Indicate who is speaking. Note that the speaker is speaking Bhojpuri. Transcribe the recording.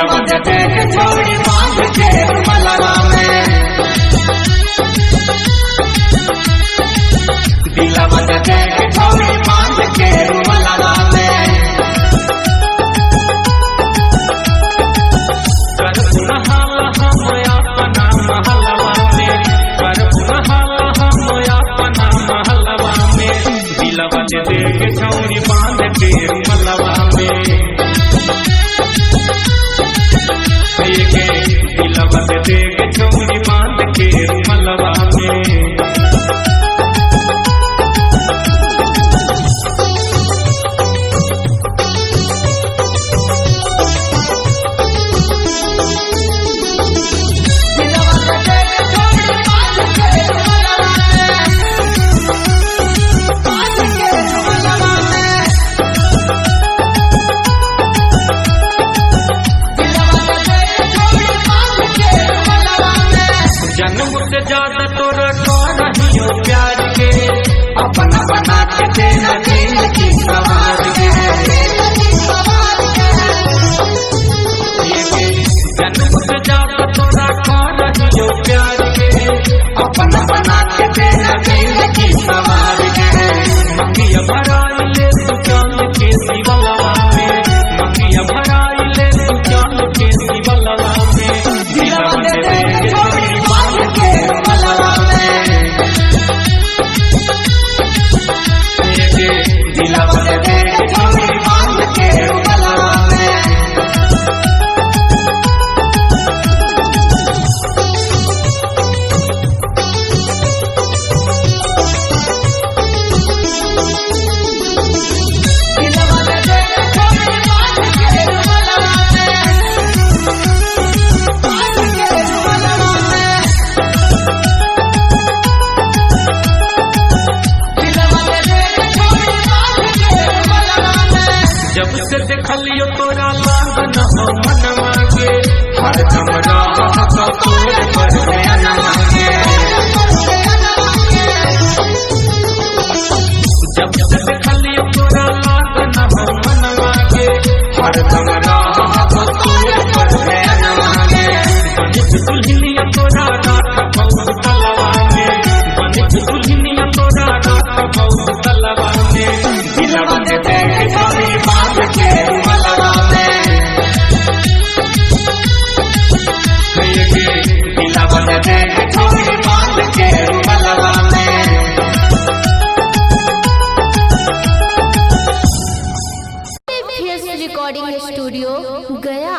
Speaker 1: दिलवा दे के छोड़ी बांध के मलवा में, दिलवा दे के छोड़ी बांध के मलवा में। कर पुनहाल हम अपना महलवा में, कर पुनहाल हम अपना महलवा में, दिलवा दे के छोड़ी बांध के मलवा में। दिलवा दे के छोड़ी बांध के मलवा में। जन्म से ज्यादा तोरा रहियो प्यार के, अपना बना के देना दिल की सवार के। जन्म से ज्यादा तोरा रहियो प्यार के, अपना बना के देना दिल की सवार के। मंगिया भराई ले तू जान के शिवलवा में, मंगिया भराई ले तू जान के शिवलवा में। दिलवा दे के छोड़ी बांध के मलवा में, दिलवा दे के छोड़ी बांध के मलवा में। जब से देखलियो तोरा लागन हो मनवा के, हर दम रह तोर पर नयनवा के। जब से देखलियो तोरा लागन हो मनवा के, हर दम रह तोर पर नयनवा के। बनित दुल्हनिया तोरा रात बहुत तलवा में, बनित दुल्हनिया तोरा रात बहुत तलवा में। दिलवा दे के छोड़ी बांध के मलवा में, दिलवा दे के छोड़ी बांध के मलवा में।
Speaker 2: रिकॉर्डिंग स्टूडियो गया।